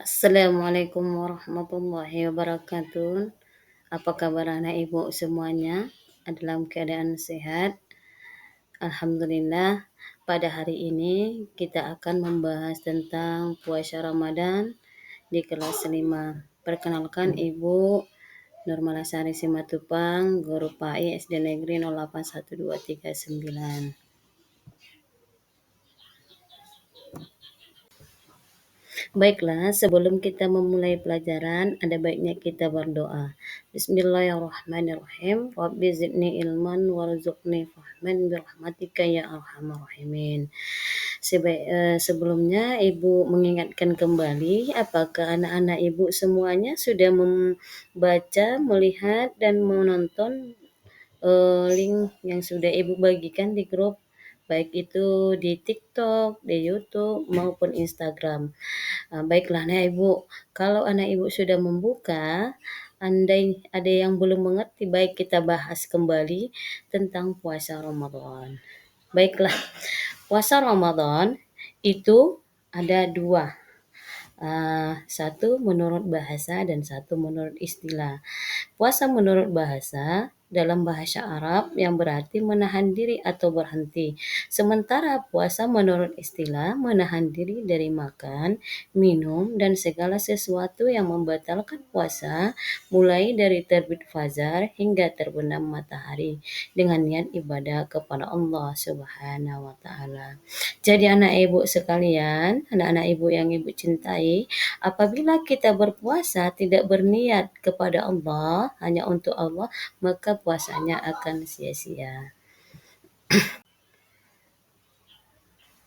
Assalamualaikum warahmatullahi wabarakatuh. Apa kabar anak ibu semuanya? Dalam keadaan sehat? Alhamdulillah. Pada hari ini kita akan membahas tentang puasa Ramadan di kelas 5. Perkenalkan Ibu Nurmalasari Simatupang, Guru PAI SD Negeri 081239. Baiklah, sebelum kita memulai pelajaran, ada baiknya kita berdoa. Bismillahirrahmanirrahim. Rabbi zidni ilman warzuqni fahman birahmatika ya arhamar rahimin. Sebelumnya Ibu mengingatkan kembali apakah anak-anak Ibu semuanya sudah membaca, melihat dan menonton link yang sudah Ibu bagikan di grup, baik itu di TikTok, di YouTube maupun Instagram. Baiklah anak Ibu, kalau anak Ibu sudah membuka, andai ada yang belum mengerti, baik kita bahas kembali tentang puasa Ramadan. Baiklah, puasa Ramadan itu ada dua. Satu menurut bahasa dan satu menurut istilah. Puasa menurut bahasa dalam bahasa Arab yang berarti menahan diri atau berhenti. Sementara puasa menurut istilah menahan diri dari makan, minum, dan segala sesuatu yang membatalkan puasa mulai dari terbit fajar hingga terbenam matahari dengan niat ibadah kepada Allah Subhanahu wa taala. Jadi anak ibu sekalian, anak-anak ibu yang ibu cintai, apabila kita berpuasa tidak berniat kepada Allah, hanya untuk Allah, maka puasanya akan sia-sia.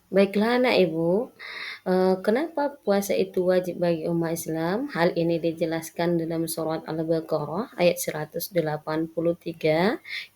Baiklah anak ibu, kenapa puasa itu wajib bagi umat Islam? Hal ini dijelaskan dalam surat Al-Baqarah ayat 183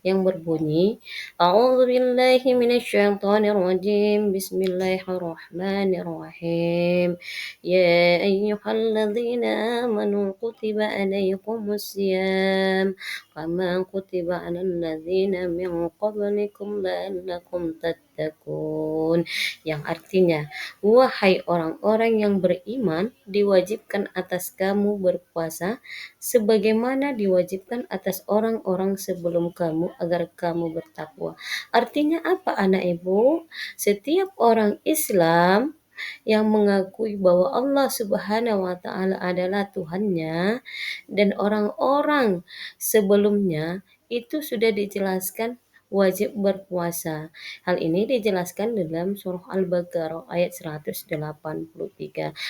yang berbunyi, A'udzubillahi minasyaitonirrajim, Bismillahirrahmanirrahim. Ya ayyuhalladzina amanu kutiba alaikumusiyam kama kutiba alal ladzina min qablikum la'allakum tattaqun. Yang artinya, wahai orang-orang yang beriman, diwajibkan atas kamu berpuasa sebagaimana diwajibkan atas orang-orang sebelum kamu agar kamu bertakwa. Artinya apa anak ibu? Setiap orang Islam yang mengakui bahwa Allah Subhanahu wa taala adalah Tuhannya dan orang-orang sebelumnya itu sudah dijelaskan wajib berpuasa. Hal ini dijelaskan dalam surah Al-Baqarah ayat 183.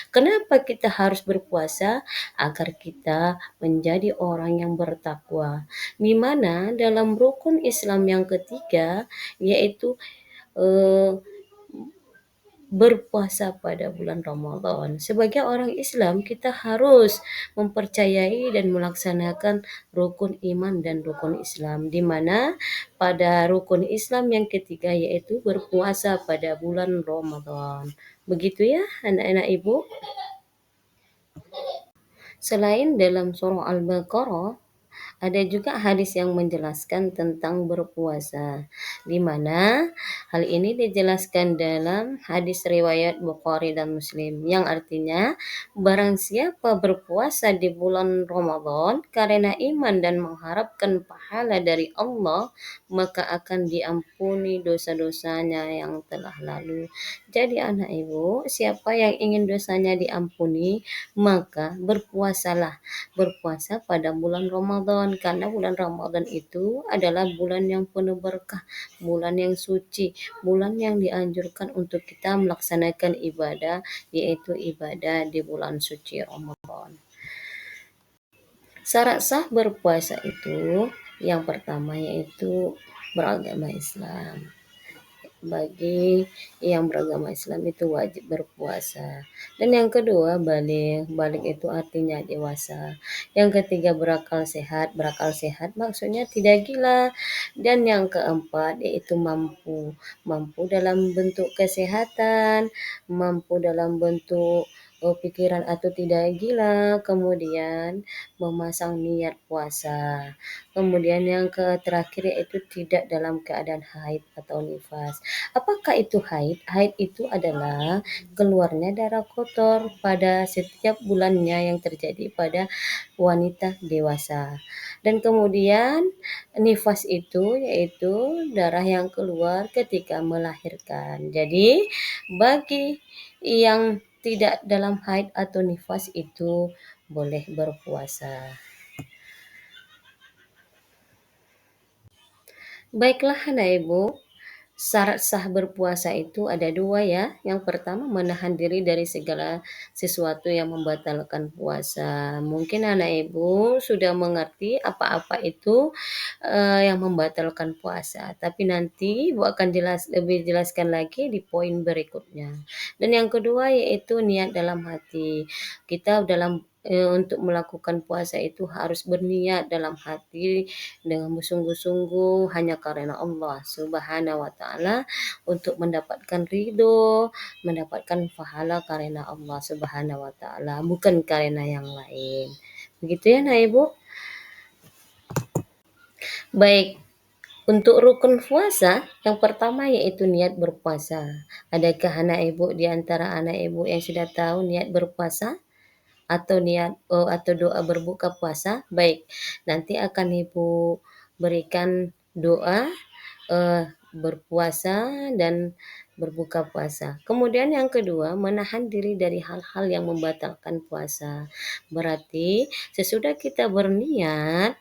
Kenapa kita harus berpuasa? Agar kita menjadi orang yang bertakwa. Di mana dalam rukun Islam yang ketiga yaitu eh, berpuasa pada bulan Ramadan. Sebagai orang Islam, kita harus mempercayai dan melaksanakan rukun iman dan rukun Islam, di mana pada rukun Islam yang ketiga yaitu berpuasa pada bulan Ramadan. Begitu ya, anak-anak ibu. Selain dalam surah Al-Baqarah, ada juga hadis yang menjelaskan tentang berpuasa, di mana hal ini dijelaskan dalam hadis riwayat Bukhari dan Muslim, yang artinya barang siapa berpuasa di bulan Ramadan karena iman dan mengharapkan pahala dari Allah, maka akan diampuni dosa-dosanya yang telah lalu. Jadi anak ibu, siapa yang ingin dosanya diampuni, maka berpuasa pada bulan Ramadan, karena bulan Ramadan itu adalah bulan yang penuh berkah, bulan yang suci, bulan yang dianjurkan untuk kita melaksanakan ibadah, yaitu ibadah di bulan suci Ramadan. Syarat sah berpuasa itu yang pertama yaitu beragama Islam. Bagi yang beragama Islam itu wajib berpuasa. Dan yang kedua balik itu artinya dewasa. Yang ketiga berakal sehat maksudnya tidak gila. Dan yang keempat yaitu mampu dalam bentuk kesehatan, mampu dalam bentuk pikiran atau tidak gila, kemudian memasang niat puasa. Kemudian yang terakhir yaitu tidak dalam keadaan haid atau nifas. Apakah itu haid? Haid itu adalah keluarnya darah kotor pada setiap bulannya yang terjadi pada wanita dewasa. Dan kemudian nifas itu yaitu darah yang keluar ketika melahirkan. Jadi bagi yang tidak dalam haid atau nifas itu boleh berpuasa. Baiklah anak ibu, syarat sah berpuasa itu ada dua ya. Yang pertama menahan diri dari segala sesuatu yang membatalkan puasa. Mungkin anak ibu sudah mengerti apa-apa itu yang membatalkan puasa. Tapi nanti ibu akan lebih jelaskan lagi di poin berikutnya. Dan yang kedua yaitu niat dalam hati. Kita untuk melakukan puasa itu harus berniat dalam hati dengan bersungguh-sungguh hanya karena Allah Subhanahu wa taala untuk mendapatkan ridho, mendapatkan pahala karena Allah Subhanahu wa taala, bukan karena yang lain. Begitu ya, Nak Ibu? Baik, untuk rukun puasa, yang pertama yaitu niat berpuasa. Adakah anak ibu di antara anak ibu yang sudah tahu niat berpuasa atau atau doa berbuka puasa? Baik, nanti akan ibu berikan doa berpuasa dan berbuka puasa. Kemudian yang kedua, menahan diri dari hal-hal yang membatalkan puasa. Berarti sesudah kita berniat,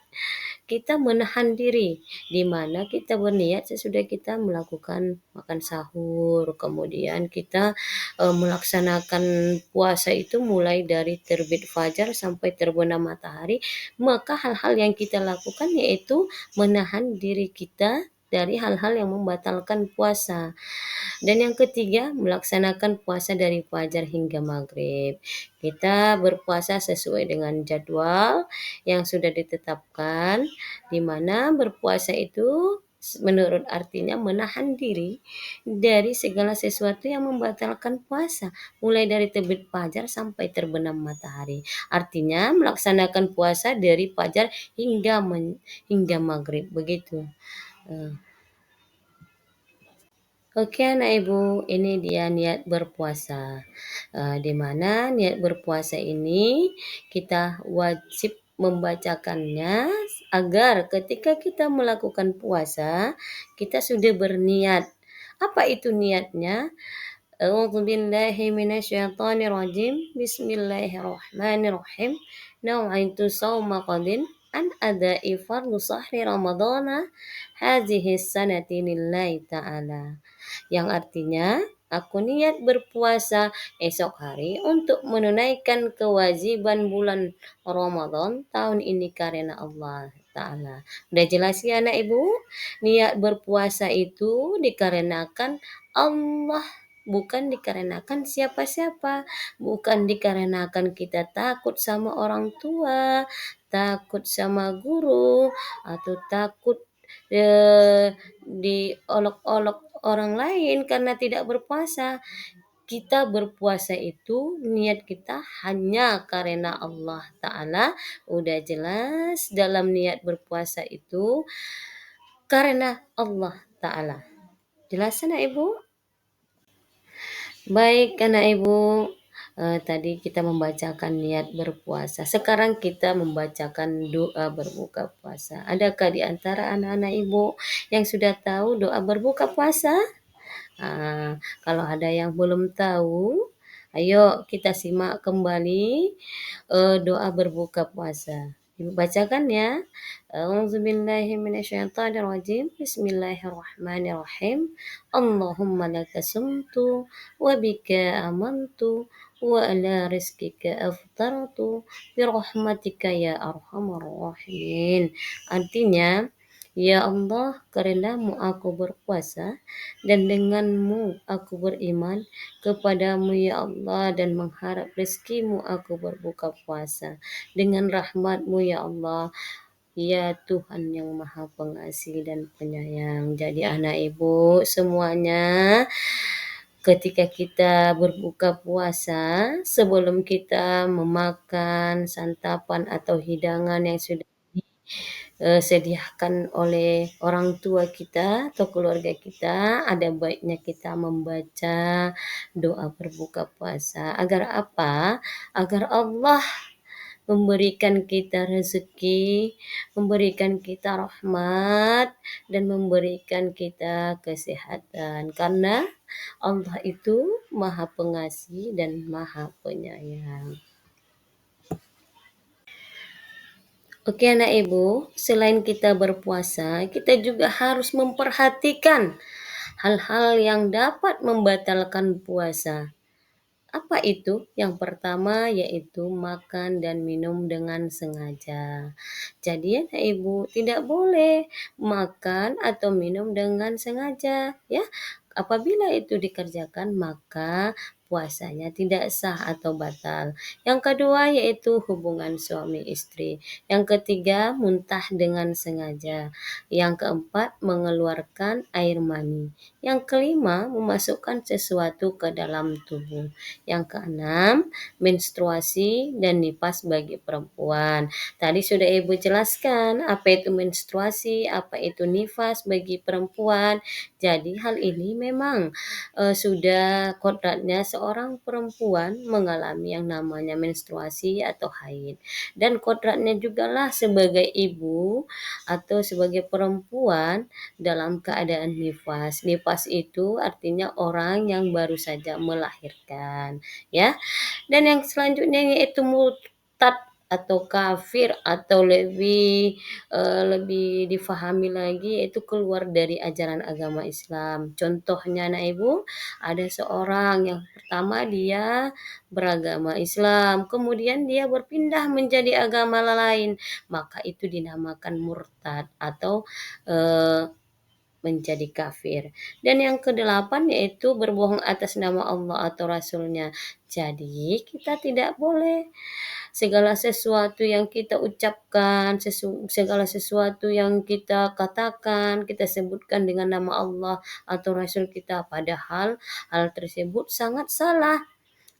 kita menahan diri, di mana kita berniat sesudah kita melakukan makan sahur, kemudian kita melaksanakan puasa itu mulai dari terbit fajar sampai terbenam matahari, maka hal-hal yang kita lakukan yaitu menahan diri kita dari hal-hal yang membatalkan puasa. Dan yang ketiga, melaksanakan puasa dari fajar hingga maghrib. Kita berpuasa sesuai dengan jadwal yang sudah ditetapkan, di mana berpuasa itu menurut artinya menahan diri dari segala sesuatu yang membatalkan puasa, mulai dari terbit fajar sampai terbenam matahari. Artinya melaksanakan puasa dari fajar hingga maghrib begitu. Eh, Oke anak ibu, ini dia niat berpuasa. Di mana niat berpuasa ini kita wajib membacakannya agar ketika kita melakukan puasa, kita sudah berniat. Apa itu niatnya? A'udzubillahi minasyaitonirrajim. Bismillahirrahmanirrahim. Nawaitu sawma qadin an adai fardhu sahri ramadana hadhihi sanati lillahi ta'ala, yang artinya aku niat berpuasa esok hari untuk menunaikan kewajiban bulan Ramadan tahun ini karena Allah Ta'ala. Udah jelas ya anak ibu? Niat berpuasa itu dikarenakan Allah, bukan dikarenakan siapa-siapa, bukan dikarenakan kita takut sama orang tua, takut sama guru, atau takut diolok-olok orang lain karena tidak berpuasa. Kita berpuasa itu niat kita hanya karena Allah Ta'ala. Udah jelas dalam niat berpuasa itu karena Allah Ta'ala. Jelas anak ibu? Baik anak ibu, tadi kita membacakan niat berpuasa. Sekarang kita membacakan doa berbuka puasa. Adakah di antara anak-anak ibu yang sudah tahu doa berbuka puasa? Kalau ada yang belum tahu, ayo kita simak kembali doa berbuka puasa. Ibu bacakan ya. A'udzubillahi minasyaitonirrajim. Bismillahirrahmanirrahim. Allahumma laka sumtu wa bika amantu wa ala rizkika aftartu birahmatika ya arhamar rahimin. Artinya, ya Allah, kerenamu aku berpuasa dan denganmu aku beriman, kepadamu ya Allah, dan mengharap rezekimu aku berbuka puasa. Dengan rahmatmu ya Allah, ya Tuhan yang maha pengasih dan penyayang. Jadi anak ibu semuanya, Ketika kita berbuka puasa, sebelum kita memakan santapan atau hidangan yang sudah sediakan oleh orang tua kita atau keluarga kita, ada baiknya kita membaca doa berbuka puasa. Agar apa? Agar Allah memberikan kita rezeki, memberikan kita rahmat, dan memberikan kita kesehatan. Karena Allah itu Maha Pengasih dan Maha Penyayang. Oke anak ibu, selain kita berpuasa, kita juga harus memperhatikan hal-hal yang dapat membatalkan puasa. Apa itu? Yang pertama yaitu makan dan minum dengan sengaja. Jadi anak ibu tidak boleh makan atau minum dengan sengaja, ya. Apabila itu dikerjakan maka puasanya tidak sah atau batal. Yang kedua yaitu hubungan suami istri. Yang ketiga muntah dengan sengaja. Yang keempat mengeluarkan air mani. Yang kelima memasukkan sesuatu ke dalam tubuh. Yang keenam menstruasi dan nifas bagi perempuan. Tadi sudah Ibu jelaskan apa itu menstruasi, apa itu nifas bagi perempuan. Jadi hal ini memang sudah kodratnya seorang perempuan mengalami yang namanya menstruasi atau haid. Dan kodratnya juga lah sebagai ibu atau sebagai perempuan dalam keadaan nifas. Nifas itu artinya orang yang baru saja melahirkan, ya. Dan yang selanjutnya yaitu murtad atau kafir atau lebih difahami lagi yaitu keluar dari ajaran agama Islam. Contohnya anak ibu, ada seorang yang pertama dia beragama Islam, kemudian dia berpindah menjadi agama lain, maka itu dinamakan murtad atau eh, menjadi kafir. Dan yang kedelapan yaitu berbohong atas nama Allah atau Rasulnya. Jadi kita tidak boleh segala sesuatu yang kita ucapkan, segala sesuatu yang kita katakan, kita sebutkan dengan nama Allah atau Rasul kita. Padahal hal tersebut sangat salah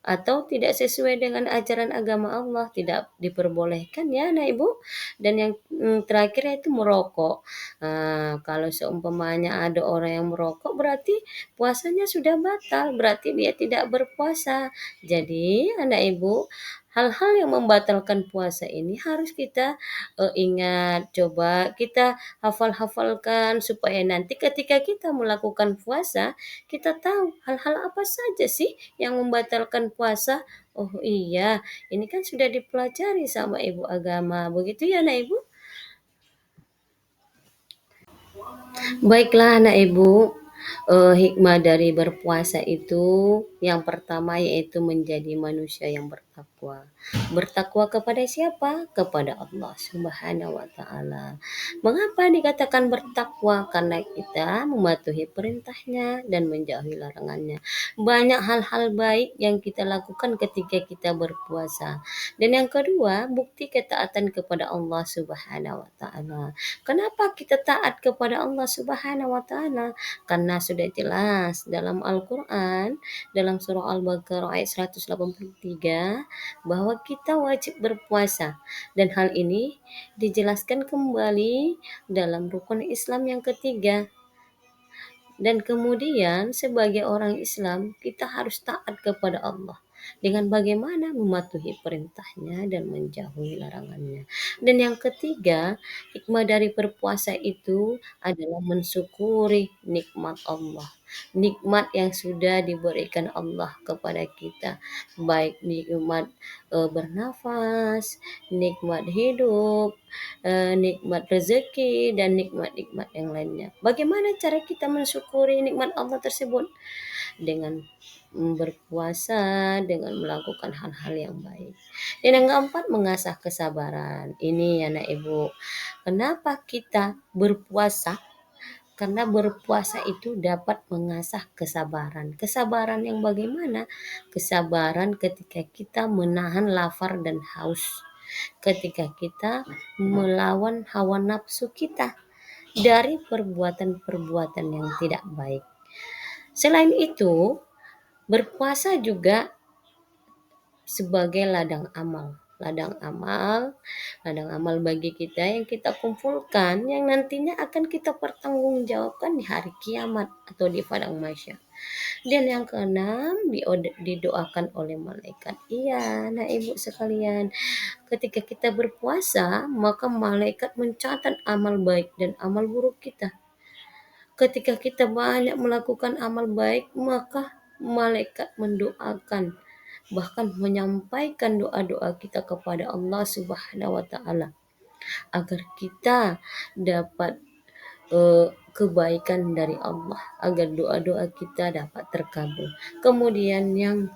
atau tidak sesuai dengan ajaran agama Allah, tidak diperbolehkan ya Nah Ibu. Dan yang terakhir itu merokok. Kalau seumpamanya ada orang yang merokok berarti puasanya sudah batal, berarti dia tidak berpuasa. Jadi anak Ibu, hal-hal yang membatalkan puasa ini harus kita ingat, coba kita hafal-hafalkan supaya nanti ketika kita melakukan puasa, kita tahu hal-hal apa saja sih yang membatalkan puasa. Oh iya, ini kan sudah dipelajari sama ibu agama. Begitu ya, Nak Ibu? Baiklah anak ibu, hikmah dari berpuasa itu yang pertama yaitu menjadi manusia yang bertakwa. Bertakwa kepada siapa? Kepada Allah Subhanahu wa taala. Mengapa dikatakan bertakwa? Karena kita mematuhi perintahnya dan menjauhi larangannya. Banyak hal-hal baik yang kita lakukan ketika kita berpuasa. Dan yang kedua, bukti ketaatan kepada Allah Subhanahu wa taala. Kenapa kita taat kepada Allah Subhanahu wa taala? Karena sudah jelas dalam Al-Qur'an, dalam surah Al-Baqarah ayat 183 bahwa kita wajib berpuasa dan hal ini dijelaskan kembali dalam rukun Islam yang ketiga. Dan kemudian sebagai orang Islam kita harus taat kepada Allah dengan bagaimana mematuhi perintahnya dan menjauhi larangannya. Dan yang ketiga, hikmah dari berpuasa itu adalah mensyukuri nikmat Allah. Nikmat yang sudah diberikan Allah kepada kita, baik nikmat bernafas, nikmat hidup, nikmat rezeki dan nikmat-nikmat yang lainnya. Bagaimana cara kita mensyukuri nikmat Allah tersebut? Dengan berpuasa, dengan melakukan hal-hal yang baik. Dan yang keempat, mengasah kesabaran. Ini anak ibu. Kenapa kita berpuasa? Karena berpuasa itu dapat mengasah kesabaran. Kesabaran yang bagaimana? Kesabaran ketika kita menahan lapar dan haus. Ketika kita melawan hawa nafsu kita dari perbuatan-perbuatan yang tidak baik. Selain itu, Berpuasa juga sebagai ladang amal bagi kita yang kita kumpulkan, yang nantinya akan kita pertanggungjawabkan di hari kiamat atau di padang mahsyar. Dan yang keenam, didoakan oleh malaikat. Iya, nah ibu sekalian, ketika kita berpuasa, maka malaikat mencatat amal baik dan amal buruk kita. Ketika kita banyak melakukan amal baik, maka malaikat mendoakan, bahkan menyampaikan doa-doa kita kepada Allah Subhanahu wa taala agar kita dapat kebaikan dari Allah, agar doa-doa kita dapat terkabul. Kemudian yang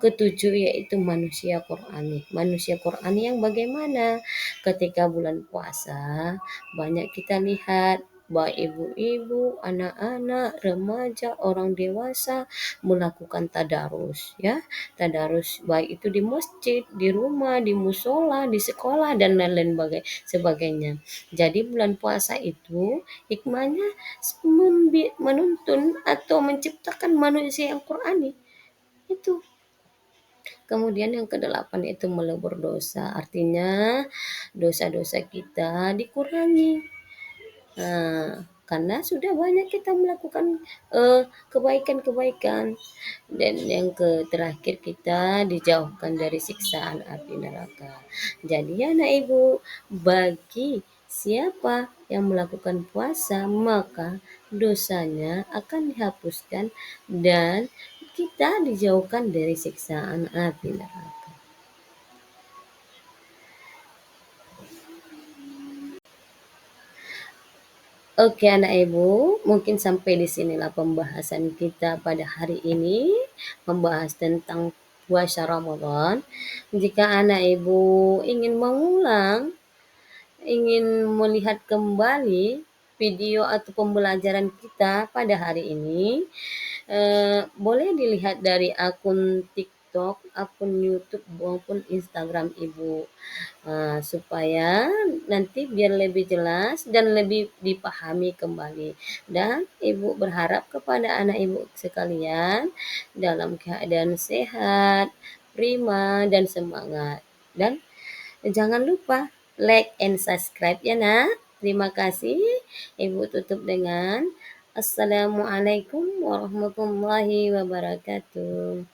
ketujuh yaitu manusia Qur'ani. Manusia Qur'ani yang bagaimana? Ketika bulan puasa, banyak kita lihat baik ibu-ibu, anak-anak, remaja, orang dewasa melakukan tadarus, ya. Tadarus baik itu di masjid, di rumah, di musola, di sekolah dan lain-lain sebagainya. Jadi bulan puasa itu hikmahnya menuntun atau menciptakan manusia yang Qur'ani. Itu. Kemudian yang kedelapan itu melebur dosa, artinya dosa-dosa kita dikurangi. Nah, karena sudah banyak kita melakukan kebaikan-kebaikan. Dan yang terakhir kita dijauhkan dari siksaan api neraka. Jadi anak ibu, bagi siapa yang melakukan puasa maka dosanya akan dihapuskan dan kita dijauhkan dari siksaan api neraka. Oke anak ibu, mungkin sampai di sinilah pembahasan kita pada hari ini, membahas tentang puasa Ramadan. Jika anak ibu ingin mengulang, ingin melihat kembali video atau pembelajaran kita pada hari ini, boleh dilihat dari akun TikTok, akun YouTube maupun Instagram ibu. Supaya nanti biar lebih jelas dan lebih dipahami kembali. Dan ibu berharap kepada anak ibu sekalian dalam keadaan sehat, prima, dan semangat. Dan jangan lupa like and subscribe ya nak. Terima kasih. Ibu tutup dengan Assalamualaikum warahmatullahi wabarakatuh.